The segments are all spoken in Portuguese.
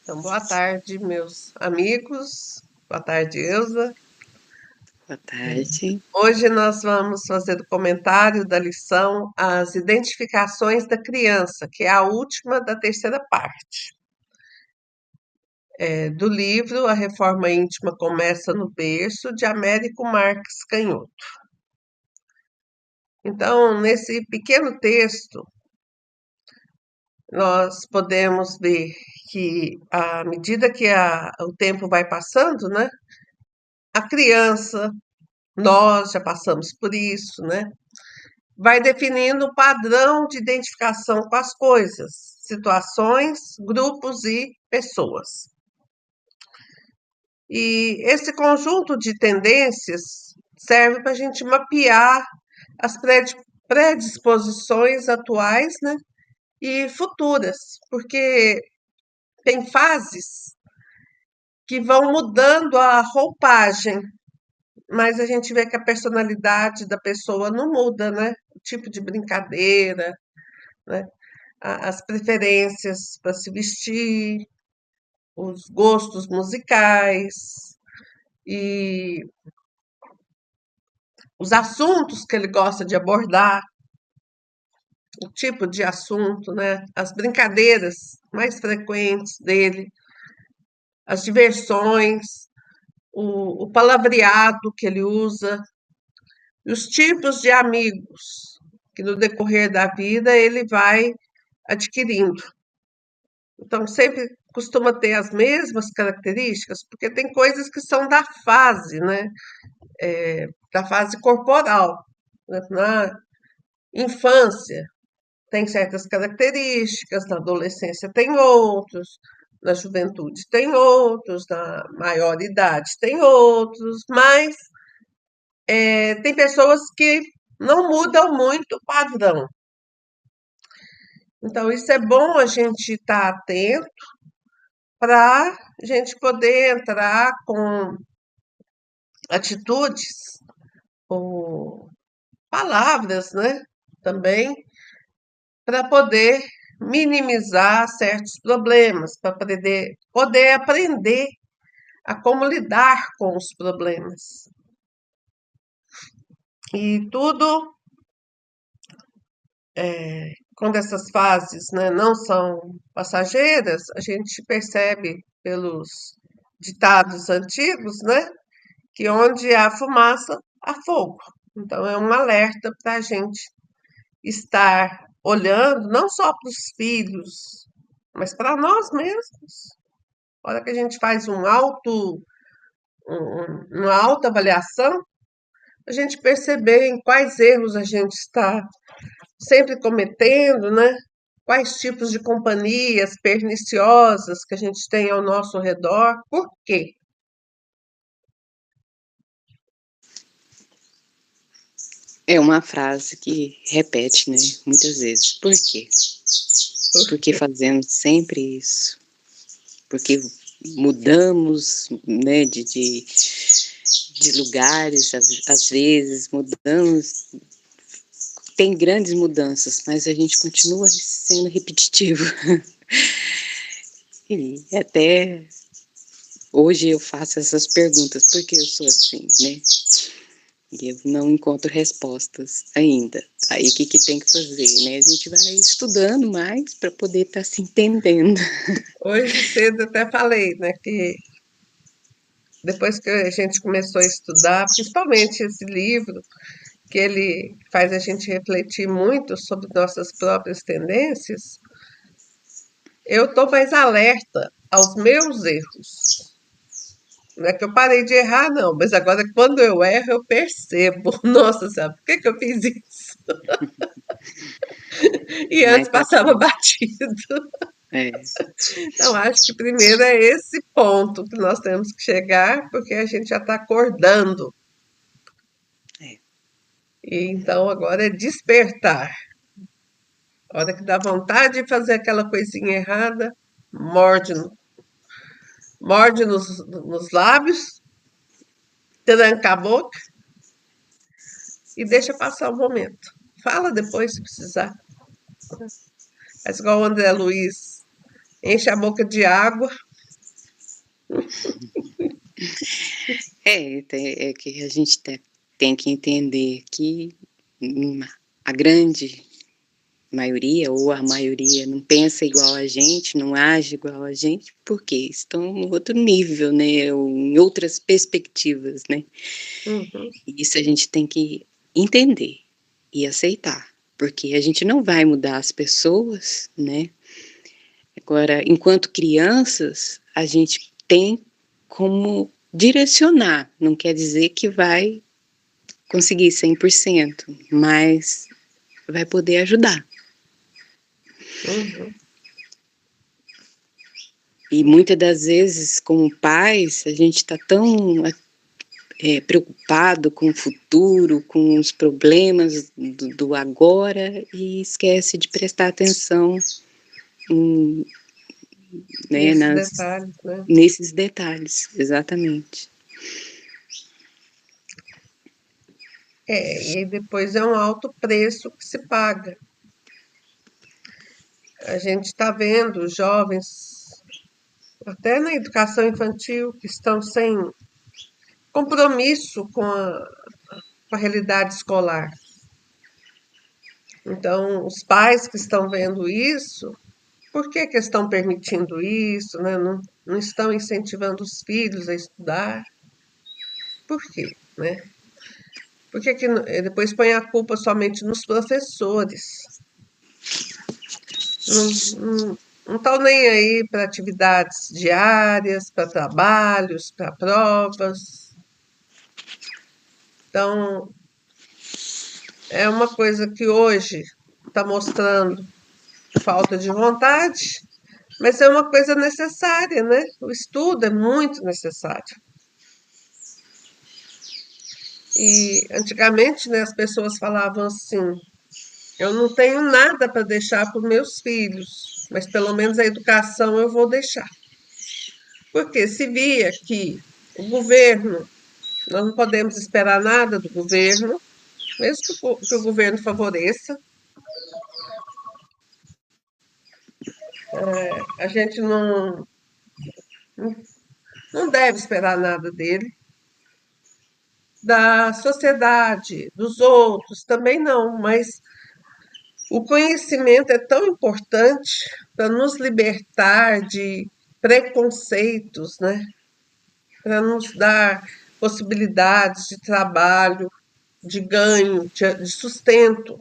Então, boa tarde, meus amigos. Boa tarde, Elza. Boa tarde. Hoje nós vamos fazer o comentário da lição As Identificações da Criança, que é a última da terceira parte. Do livro A Reforma Íntima Começa no Berço, de Américo Marques Canhoto. Então, nesse pequeno texto, nós podemos ver que, à medida que o tempo vai passando, né, a criança, nós já passamos por isso, né? Vai definindo o padrão de identificação com as coisas, situações, grupos e pessoas. E esse conjunto de tendências serve para a gente mapear as predisposições atuais, né, e futuras, porque tem fases que vão mudando a roupagem, mas a gente vê que a personalidade da pessoa não muda, né? O tipo de brincadeira, né? As preferências para se vestir, os gostos musicais e os assuntos que ele gosta de abordar, o tipo de assunto, né? As brincadeiras mais frequentes dele, as diversões, o palavreado que ele usa, e os tipos de amigos que no decorrer da vida ele vai adquirindo. Então, sempre costuma ter as mesmas características, porque tem coisas que são da fase, né? Da fase corporal. Né? Na infância tem certas características, na adolescência tem outros, na juventude tem outros, na maior idade tem outros, mas tem pessoas que não mudam muito o padrão. Então, isso é bom a gente estar atento para a gente poder entrar com atitudes ou palavras, né? Também para poder minimizar certos problemas, para poder aprender a como lidar com os problemas. E tudo, quando essas fases, né, não são passageiras, a gente percebe pelos ditados antigos, né, que onde há fumaça, há fogo. Então, é um alerta para a gente estar olhando não só para os filhos, mas para nós mesmos. A hora que a gente faz uma autoavaliação, a gente perceber em quais erros a gente está sempre cometendo, né? Quais tipos de companhias perniciosas que a gente tem ao nosso redor, por quê? É uma frase que repete, né, muitas vezes. Por quê? Por Por que quê? fazemos sempre isso? Porque mudamos, né, de lugares, às vezes mudamos, tem grandes mudanças, mas a gente continua sendo repetitivo. E até hoje eu faço essas perguntas, por que eu sou assim, né? E eu não encontro respostas ainda. Aí o que que tem que fazer, né? A gente vai estudando mais para poder estar se entendendo. Hoje cedo até falei, né, que depois que a gente começou a estudar, principalmente esse livro, que ele faz a gente refletir muito sobre nossas próprias tendências, eu estou mais alerta aos meus erros. Não é que eu parei de errar, não, mas agora quando eu erro, eu percebo. Nossa, sabe por que que eu fiz isso? E Mais antes para passava frente. batido. É, Então, acho que primeiro é esse ponto que nós temos que chegar, porque a gente já está acordando. é. E então agora é despertar. A hora que dá vontade de fazer aquela coisinha errada, morde, morde nos lábios, tranca a boca e deixa passar o momento. Fala depois se precisar. Faz igual o André Luiz, enche a boca de água É que a gente tem que entender que a grande maioria ou a maioria não pensa igual a gente, não age igual a gente, porque estão em outro nível, né, ou em outras perspectivas, né. Uhum, E isso a gente tem que entender e aceitar, porque a gente não vai mudar as pessoas, né. Agora, enquanto crianças, a gente tem como direcionar, não quer dizer que vai conseguir 100%, mas vai poder ajudar. uhum. E muitas das vezes, como pais, a gente está tão preocupado com o futuro, com os problemas do agora e esquece de prestar atenção em, né, Nesses detalhes, né? nesses detalhes, exatamente. E aí depois é um alto preço que se paga. A gente está vendo jovens, até na educação infantil, que estão sem compromisso com a realidade escolar. Então, os pais que estão vendo isso, por que que estão permitindo isso, né? Não estão incentivando os filhos a estudar? Por quê, né? Por que que depois põe a culpa somente nos professores? Não estão nem aí para atividades diárias, para trabalhos, para provas. Então, é uma coisa que hoje está mostrando falta de vontade, mas é uma coisa necessária, né? O estudo é muito necessário. E antigamente, né, as pessoas falavam assim: eu não tenho nada para deixar para os meus filhos, mas pelo menos a educação eu vou deixar. Porque se via que o governo, nós não podemos esperar nada do governo, mesmo que o governo favoreça, a gente não deve esperar nada dele. Da sociedade, dos outros, também não, mas o conhecimento é tão importante para nos libertar de preconceitos, né? Para nos dar possibilidades de trabalho, de ganho, de sustento.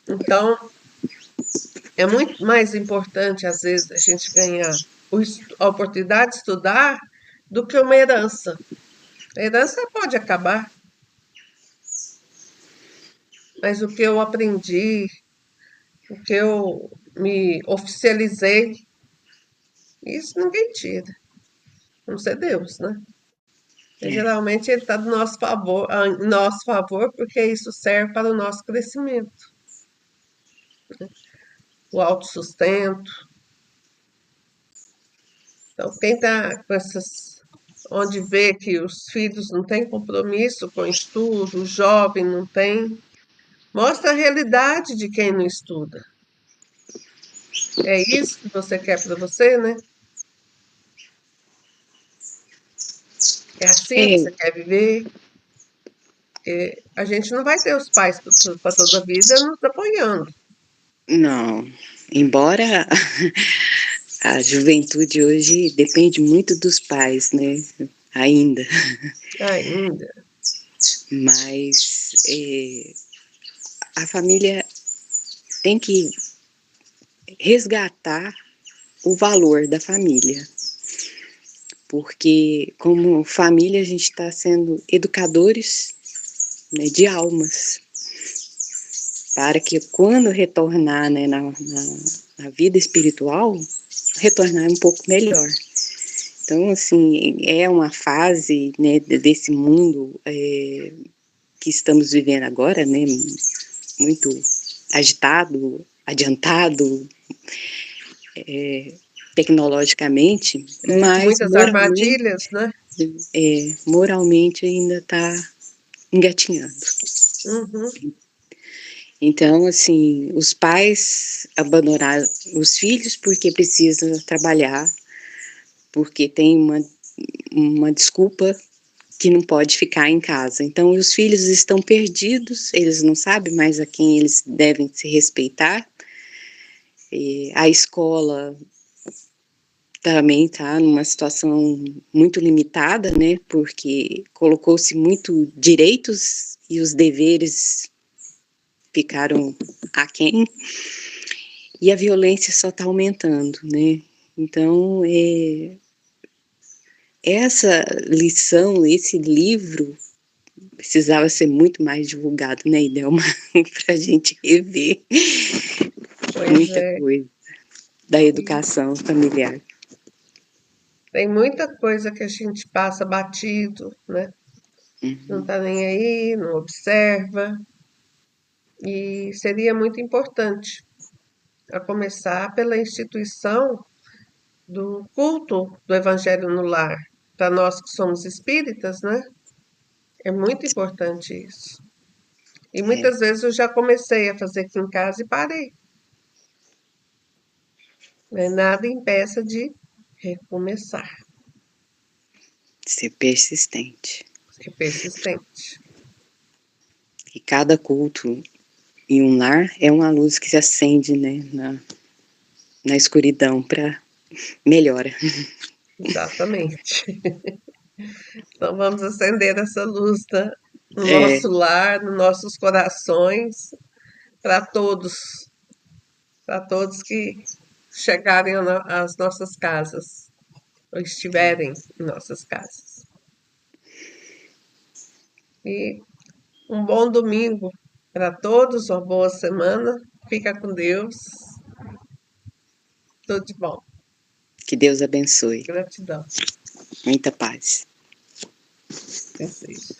Então, é muito mais importante, às vezes, a gente ganhar a oportunidade de estudar do que uma herança. A herança pode acabar, mas o que eu aprendi, o que eu me oficializei, isso ninguém tira, a não ser Deus, né? E, É, geralmente ele está do nosso favor, em nosso favor, porque isso serve para o nosso crescimento, o autossustento. Então, quem está com essas, onde vê que os filhos não têm compromisso com o estudo, o jovem não tem, mostra a realidade de quem não estuda. É isso que você quer para você, né? É assim que é, você quer viver. Porque a gente não vai ter os pais para toda a vida nos apoiando. não, embora a juventude hoje depende muito dos pais, né, ainda, Ainda. mas a família tem que resgatar o valor da família, porque como família a gente está sendo educadores, né, de almas, para que quando retornar, né, na vida espiritual, retornar um pouco melhor. Então, assim, é uma fase, né, desse mundo que estamos vivendo agora, né, muito agitado, adiantado, tecnologicamente, Com mas muitas armadilhas, né? moralmente ainda está engatinhando. Uhum. Então, assim, os pais abandonaram os filhos porque precisam trabalhar, porque tem uma desculpa que não pode ficar em casa. Então, os filhos estão perdidos, eles não sabem mais a quem eles devem se respeitar. E a escola também está numa situação muito limitada, né? Porque colocou-se muito direitos e os deveres ficaram aquém. E a violência só está aumentando, né? Então, essa lição, esse livro, precisava ser muito mais divulgado, né, Idelma? Para a gente rever Pois muita é. coisa da educação familiar. Tem muita coisa que a gente passa batido, né? Não tá nem aí, não observa. E seria muito importante, a começar pela instituição do culto do Evangelho no lar. Para nós que somos espíritas, né? É muito importante isso. E É, muitas vezes eu já comecei a fazer aqui em casa e parei. Mas nada impeça de recomeçar, ser persistente. ser persistente. E cada culto em um lar é uma luz que se acende, né, na escuridão para melhora. Exatamente. Então vamos acender essa luz no É, nosso lar, nos nossos corações, para todos, para todos que chegarem às nossas casas, ou estiverem em nossas casas. E um bom domingo para todos, uma boa semana. Fica com Deus. Tudo de bom. que Deus abençoe. Gratidão. Muita paz. Assim seja.